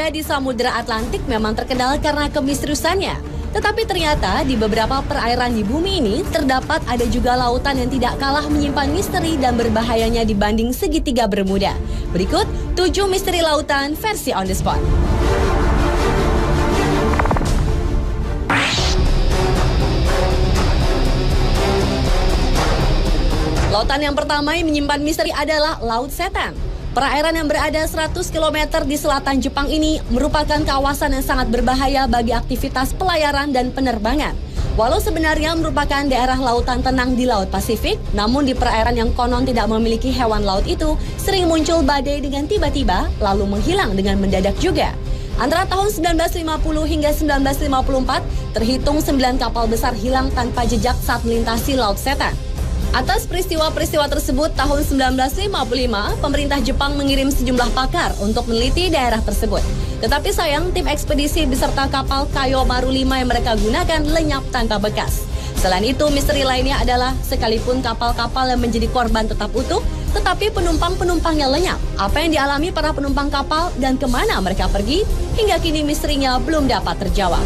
bermuda di Samudra Atlantik memang terkenal karena kemisteriusannya. Tetapi ternyata di beberapa perairan di bumi ini terdapat ada juga lautan yang tidak kalah menyimpan misteri dan berbahayanya dibanding segitiga Bermuda. Berikut 7 misteri lautan versi On The Spot. Lautan yang pertama yang menyimpan misteri adalah Laut Setan. Perairan yang berada 100 km di selatan Jepang ini merupakan kawasan yang sangat berbahaya bagi aktivitas pelayaran dan penerbangan. Walau sebenarnya merupakan daerah lautan tenang di Laut Pasifik, namun di perairan yang konon tidak memiliki hewan laut itu sering muncul badai dengan tiba-tiba lalu menghilang dengan mendadak juga. Antara tahun 1950 hingga 1954, terhitung 9 kapal besar hilang tanpa jejak saat melintasi Laut Setan. Atas peristiwa-peristiwa tersebut, tahun 1955, pemerintah Jepang mengirim sejumlah pakar untuk meneliti daerah tersebut. Tetapi sayang, tim ekspedisi beserta kapal Kayo Maru 5 yang mereka gunakan lenyap tanpa bekas. Selain itu, misteri lainnya adalah sekalipun kapal-kapal yang menjadi korban tetap utuh, tetapi penumpang-penumpangnya lenyap. Apa yang dialami para penumpang kapal dan kemana mereka pergi, hingga kini misterinya belum dapat terjawab.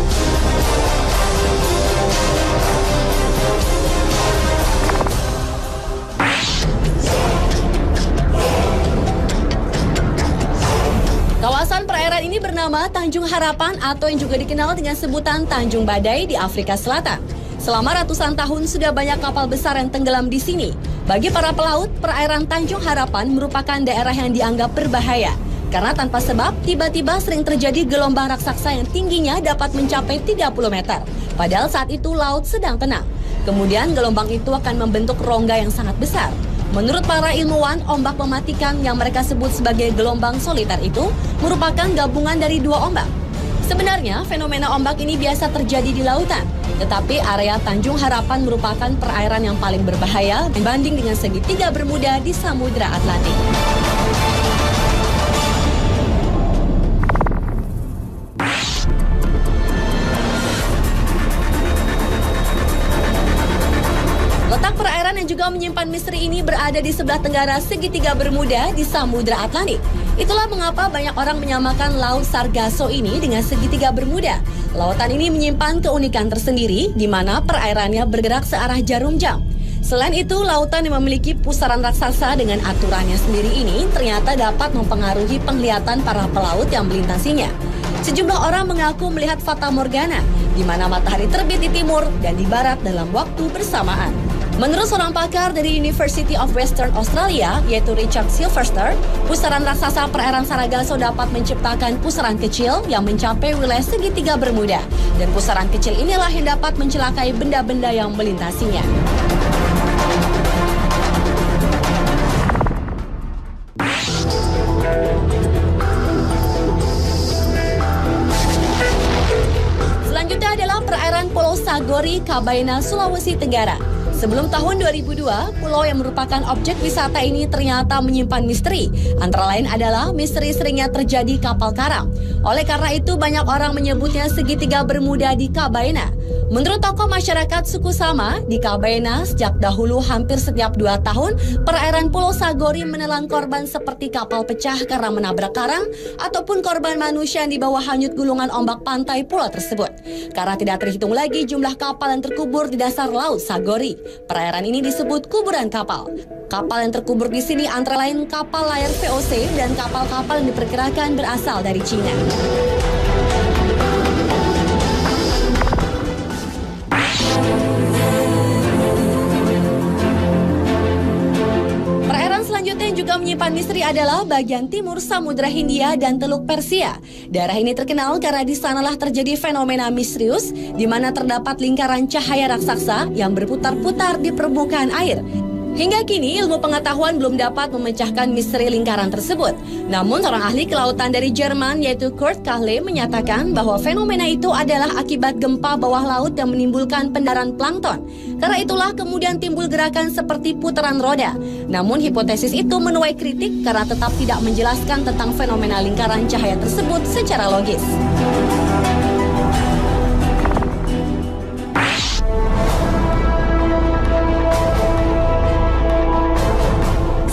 Kawasan perairan ini bernama Tanjung Harapan atau yang juga dikenal dengan sebutan Tanjung Badai di Afrika Selatan. Selama ratusan tahun sudah banyak kapal besar yang tenggelam di sini. Bagi para pelaut, perairan Tanjung Harapan merupakan daerah yang dianggap berbahaya. Karena tanpa sebab, tiba-tiba sering terjadi gelombang raksasa yang tingginya dapat mencapai 30 meter. Padahal saat itu laut sedang tenang. Kemudian gelombang itu akan membentuk rongga yang sangat besar. Menurut para ilmuwan, ombak mematikan yang mereka sebut sebagai gelombang soliter itu merupakan gabungan dari 2 ombak. Sebenarnya, fenomena ombak ini biasa terjadi di lautan. Tetapi area Tanjung Harapan merupakan perairan yang paling berbahaya dibanding dengan segitiga Bermuda di Samudra Atlantik. Letak perairan yang juga menyimpan misteri ini berada di sebelah tenggara segitiga Bermuda di Samudra Atlantik. Itulah mengapa banyak orang menyamakan Laut Sargasso ini dengan segitiga Bermuda. Lautan ini menyimpan keunikan tersendiri di mana perairannya bergerak searah jarum jam. Selain itu, lautan yang memiliki pusaran raksasa dengan aturannya sendiri ini ternyata dapat mempengaruhi penglihatan para pelaut yang melintasinya. Sejumlah orang mengaku melihat fata morgana, di mana matahari terbit di timur dan di barat dalam waktu bersamaan. Menurut seorang pakar dari University of Western Australia, yaitu Richard Silverster, pusaran raksasa perairan Sargasso dapat menciptakan pusaran kecil yang mencapai wilayah segitiga Bermuda. Dan pusaran kecil inilah yang dapat mencelakai benda-benda yang melintasinya. Selanjutnya adalah perairan Pulau Sagori, Kabaina, Sulawesi Tenggara. Sebelum tahun 2002, pulau yang merupakan objek wisata ini ternyata menyimpan misteri. Antara lain adalah misteri seringnya terjadi kapal karam. Oleh karena itu, banyak orang menyebutnya segitiga Bermuda di Kabaina. Menurut tokoh masyarakat suku Sama, di Kabaina sejak dahulu hampir setiap 2 tahun, perairan Pulau Sagori menelan korban seperti kapal pecah karena menabrak karang, ataupun korban manusia yang dibawa hanyut gulungan ombak pantai pulau tersebut. Karena tidak terhitung lagi jumlah kapal yang terkubur di dasar Laut Sagori. Perairan ini disebut kuburan kapal. Kapal yang terkubur di sini antara lain kapal layar VOC dan kapal-kapal yang diperkirakan berasal dari Cina. Perairan selanjutnya yang juga menyimpan misteri adalah bagian timur Samudra Hindia dan Teluk Persia. Daerah ini terkenal karena di sanalah terjadi fenomena misterius di mana terdapat lingkaran cahaya raksasa yang berputar-putar di permukaan air. Hingga kini ilmu pengetahuan belum dapat memecahkan misteri lingkaran tersebut. Namun seorang ahli kelautan dari Jerman yaitu Kurt Kahle menyatakan bahwa fenomena itu adalah akibat gempa bawah laut yang menimbulkan pendaran plankton. Karena itulah kemudian timbul gerakan seperti putaran roda. Namun hipotesis itu menuai kritik karena tetap tidak menjelaskan tentang fenomena lingkaran cahaya tersebut secara logis.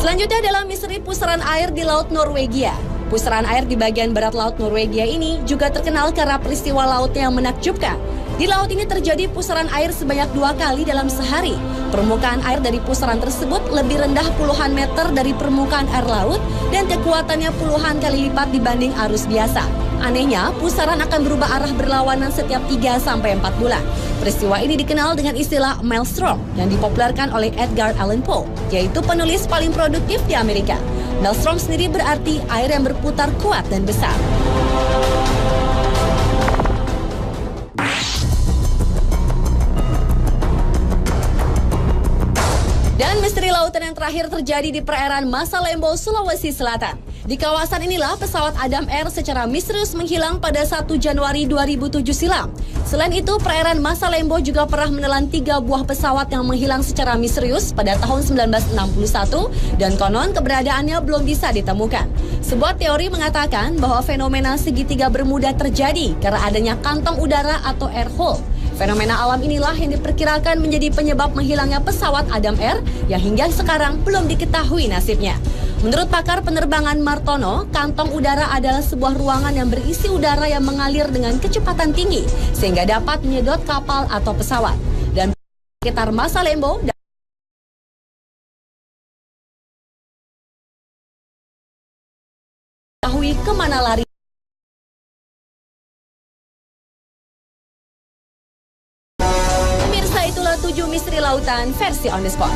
Selanjutnya adalah misteri pusaran air di Laut Norwegia. Pusaran air di bagian barat laut Norwegia ini juga terkenal karena peristiwa lautnya yang menakjubkan. Di laut ini terjadi pusaran air sebanyak 2 kali dalam sehari. Permukaan air dari pusaran tersebut lebih rendah puluhan meter dari permukaan air laut dan kekuatannya puluhan kali lipat dibanding arus biasa. Anehnya, pusaran akan berubah arah berlawanan setiap 3-4 bulan. Peristiwa ini dikenal dengan istilah maelstrom yang dipopulerkan oleh Edgar Allan Poe, yaitu penulis paling produktif di Amerika. Maelstrom sendiri berarti air yang berputar kuat dan besar. Dan misteri lautan yang terakhir terjadi di perairan Masalembo, Sulawesi Selatan. Di kawasan inilah pesawat Adam Air secara misterius menghilang pada 1 Januari 2007 silam. Selain itu, perairan Masalembo juga pernah menelan 3 buah pesawat yang menghilang secara misterius pada tahun 1961 dan konon keberadaannya belum bisa ditemukan. Sebuah teori mengatakan bahwa fenomena segitiga Bermuda terjadi karena adanya kantong udara atau air hole. Fenomena alam inilah yang diperkirakan menjadi penyebab menghilangnya pesawat Adam Air yang hingga sekarang belum diketahui nasibnya. Menurut pakar penerbangan Martono, kantong udara adalah sebuah ruangan yang berisi udara yang mengalir dengan kecepatan tinggi sehingga dapat menyedot kapal atau pesawat. Dan sekitar Masalembo diketahui kemana lari. Pemirsa, itulah 7 misteri lautan versi On The Spot.